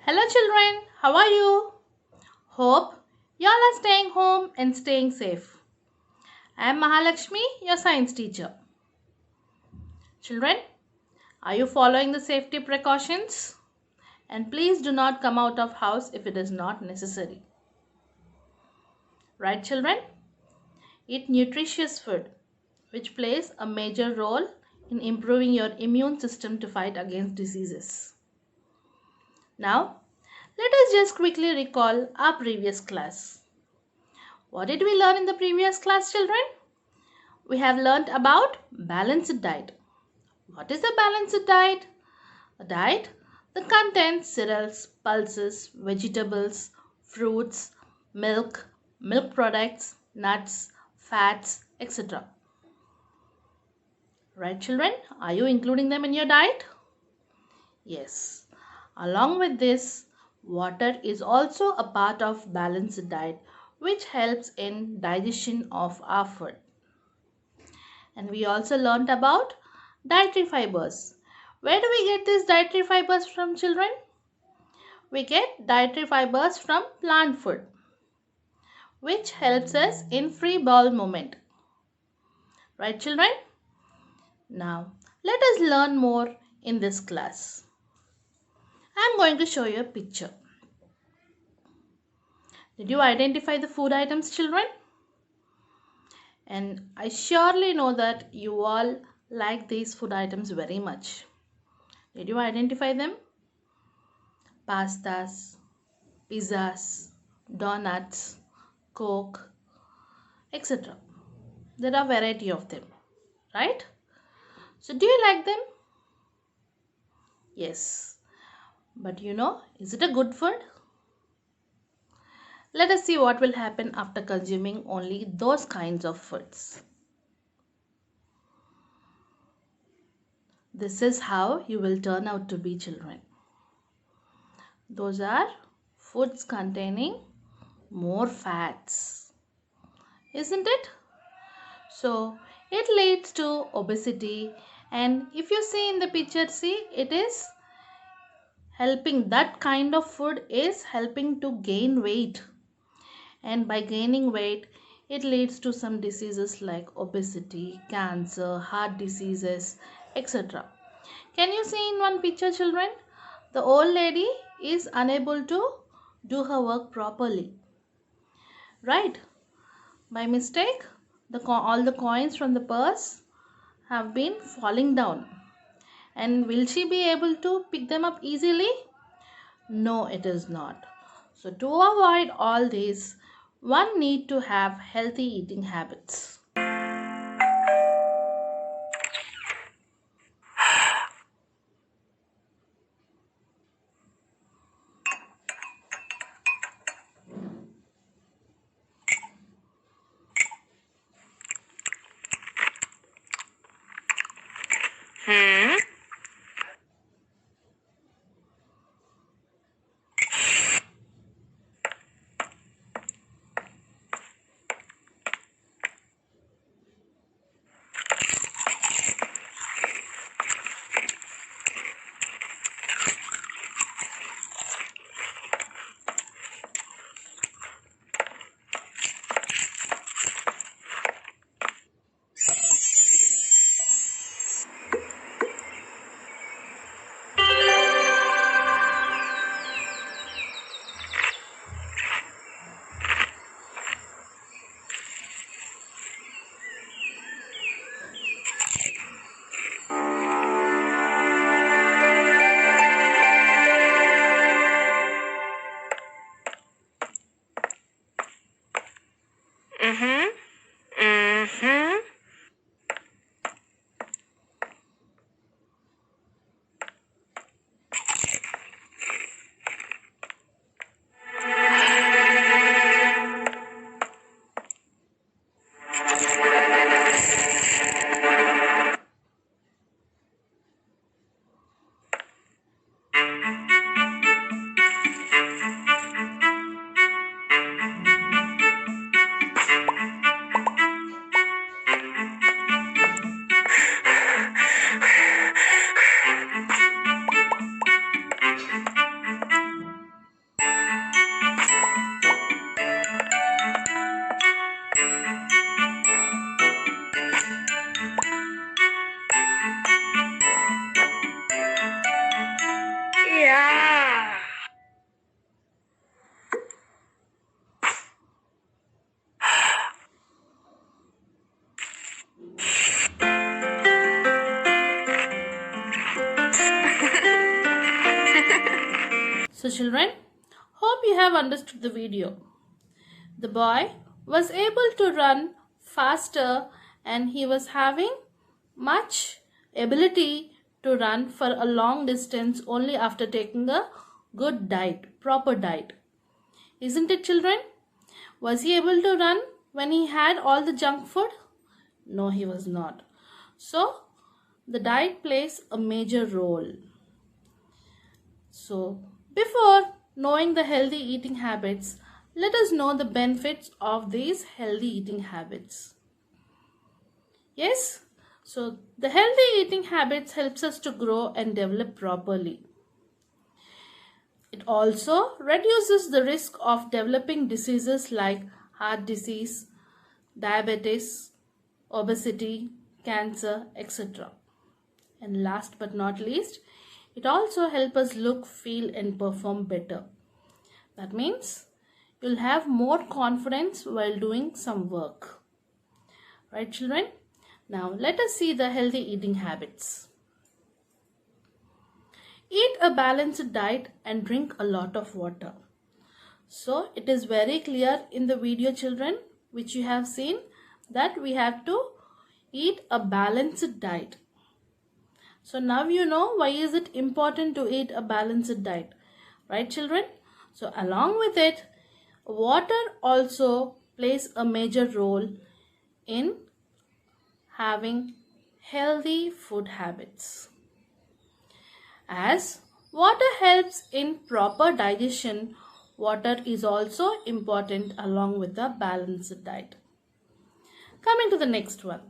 Hello, children. How are you? Hope y'all are staying home and staying safe. I am Mahalakshmi, your science teacher. Children, are you following the safety precautions? And please do not come out of house if it is not necessary. Right, children? Eat nutritious food, which plays a major role in improving your immune system to fight against diseases. Now, let us just quickly recall our previous class. What did we learn in the previous class, children? We have learnt about balanced diet. What is a balanced diet? A diet that contains cereals, pulses, vegetables, fruits, milk products, nuts, fats, etc. Right, children? Are you including them in your diet? Yes. Along with this, water is also a part of balanced diet which helps in digestion of our food. And we also learnt about dietary fibers. Where do we get these dietary fibers from, children? We get dietary fibers from plant food, which helps us in free bowel movement. Right, children? Now, let us learn more in this class. I am going to show you a picture. Did you identify the food items, children? And I surely know that you all like these food items very much. Did you identify them? Pastas, pizzas, donuts, coke, etc. There are variety of them, right? So do you like them? Yes. But is it a good food? Let us see what will happen after consuming only those kinds of foods. This is how you will turn out to be, children. Those are foods containing more fats, isn't it? So it leads to obesity, and if you see in the picture, see, it is helping, that kind of food is helping to gain weight, and by gaining weight it leads to some diseases like obesity, cancer, heart diseases, etc. Can you see in one picture, children? The old lady is unable to do her work properly, right? By mistake, all the coins from the purse have been falling down. And will she be able to pick them up easily? No, it is not. So to avoid all this, one need to have healthy eating habits. So children, hope you have understood the video. The boy was able to run faster and he was having much ability to run for a long distance only after taking a good diet, proper diet. Isn't it, children? Was he able to run when he had all the junk food? No, he was not. So, the diet plays a major role. So, before knowing the healthy eating habits, let us know the benefits of these healthy eating habits. Yes? So, the healthy eating habits helps us to grow and develop properly. It also reduces the risk of developing diseases like heart disease, diabetes, obesity, cancer, etc. And last but not least, it also helps us look, feel and perform better. That means you'll have more confidence while doing some work. Right, children? Now let us see the healthy eating habits. Eat a balanced diet and drink a lot of water. So it is very clear in the video, children, which you have seen, that we have to eat a balanced diet. So now you know why is it important to eat a balanced diet. Right, children? So along with it, water also plays a major role in having healthy food habits. As water helps in proper digestion, water is also important along with a balanced diet. Coming to the next one.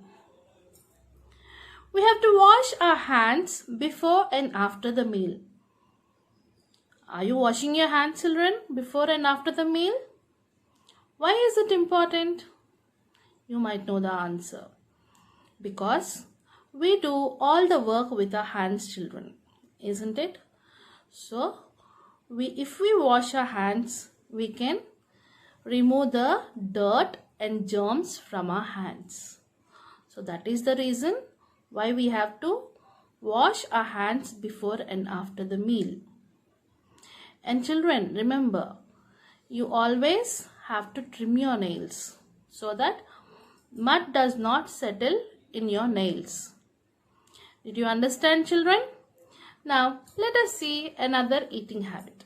We have to wash our hands before and after the meal. Are you washing your hands, children, before and after the meal? Why is it important? You might know the answer. Because we do all the work with our hands, children, isn't it? So, if we wash our hands, we can remove the dirt and germs from our hands. So that is the reason why we have to wash our hands before and after the meal. And children, remember, you always have to trim your nails so that mud does not settle in your nails. Did you understand, children? Now, let us see another eating habit,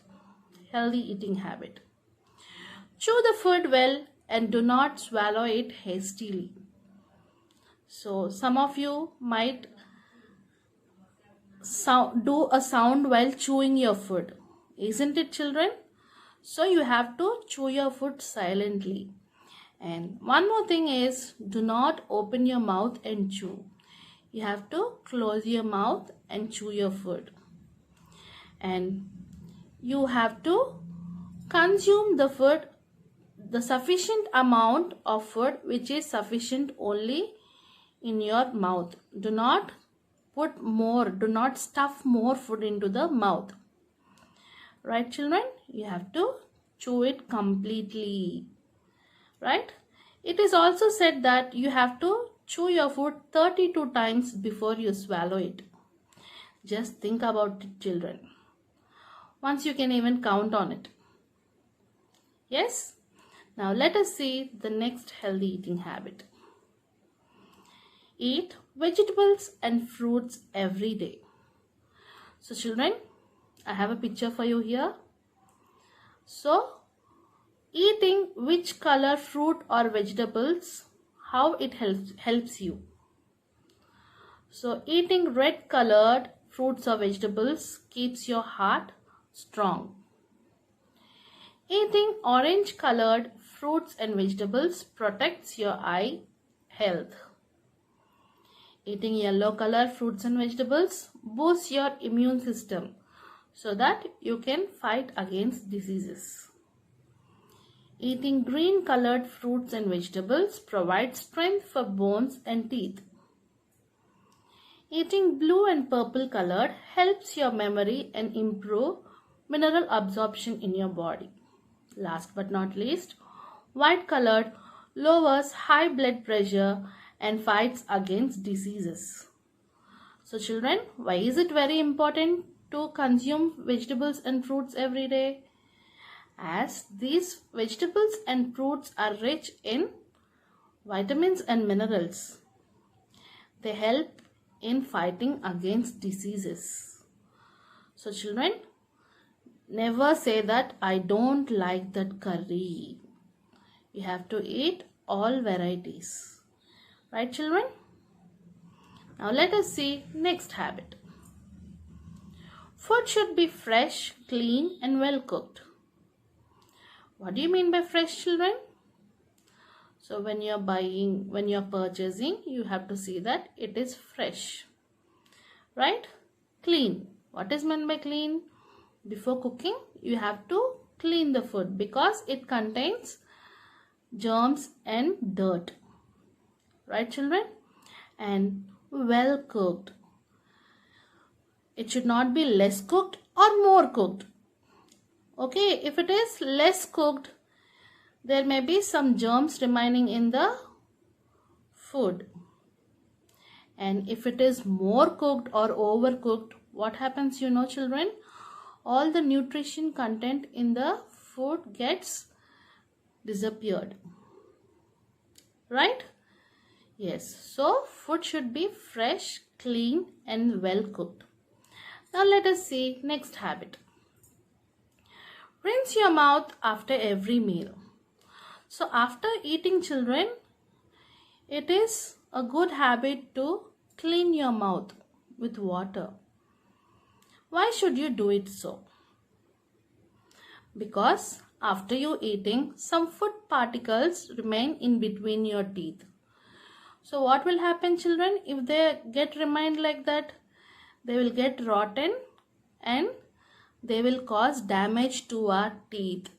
healthy eating habit. Chew the food well and do not swallow it hastily. So, some of you might do a sound while chewing your food. Isn't it, children? So, you have to chew your food silently. And one more thing is, do not open your mouth and chew. You have to close your mouth and chew your food. And you have to consume the food, the sufficient amount of food which is sufficient only in your mouth. Do not put more, do not stuff more food into the mouth. Right, children? You have to chew it completely. Right? It is also said that you have to chew your food 32 times before you swallow it. Just think about it, children. Once you can even count on it. Yes? Now let us see the next healthy eating habit. Eat vegetables and fruits every day. So children, I have a picture for you here. So, eating which color fruit or vegetables, how it helps you. So, eating red colored fruits or vegetables keeps your heart strong. Eating orange colored fruits and vegetables protects your eye health. Eating yellow colored fruits and vegetables boosts your immune system so that you can fight against diseases. Eating green colored fruits and vegetables provides strength for bones and teeth. Eating blue and purple colored helps your memory and improve mineral absorption in your body. Last but not least, white colored lowers high blood pressure and fights against diseases. So children, why is it very important to consume vegetables and fruits every day? As these vegetables and fruits are rich in vitamins and minerals. They help in fighting against diseases. So children, never say that I don't like that curry. You have to eat all varieties. Right children? Now let us see next habit. Food should be fresh, clean and well cooked. What do you mean by fresh children? So when you're buying, when you're purchasing, you have to see that it is fresh. Right? Clean. What is meant by clean? Before cooking, you have to clean the food because it contains germs and dirt. Right children? And well cooked. It should not be less cooked or more cooked. Okay, if it is less cooked, there may be some germs remaining in the food. And if it is more cooked or overcooked, what happens you know children? All the nutrition content in the food gets disappeared. Right? Yes, so food should be fresh, clean and well cooked. Now let us see next habit. Rinse your mouth after every meal. So after eating children, it is a good habit to clean your mouth with water. Why should you do it so? Because after you eating, some food particles remain in between your teeth. So what will happen children? If they get remained like that, they will get rotten and they will cause damage to our teeth.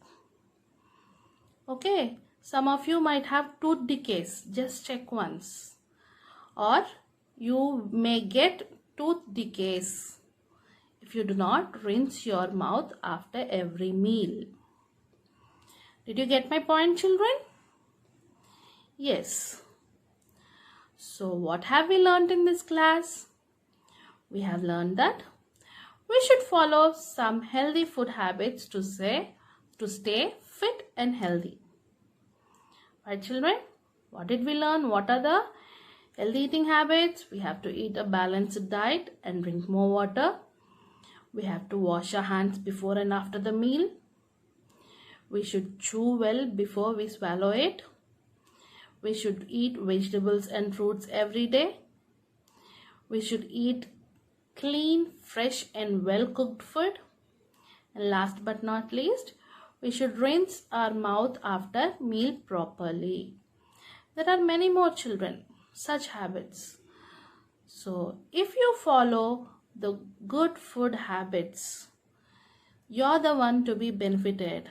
Okay, some of you might have tooth decays. Just check once. Or you may get tooth decays if you do not rinse your mouth after every meal. Did you get my point children? Yes. So what have we learned in this class? We have learned that we should follow some healthy food habits to stay fit and healthy. Right children? What did we learn? What are the healthy eating habits? We have to eat a balanced diet and drink more water. We have to wash our hands before and after the meal. We should chew well before we swallow it. We should eat vegetables and fruits every day. We should eat clean, fresh and well cooked food. And last but not least, we should rinse our mouth after meal properly. There are many more children, such habits. So if you follow the good food habits, you're the one to be benefited.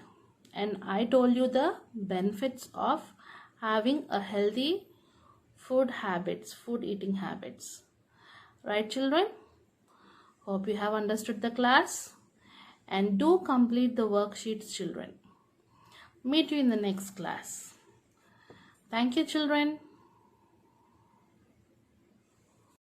And I told you the benefits of having a healthy food eating habits. Right children? Hope you have understood the class. And do complete the worksheets children. Meet you in the next class. Thank you children.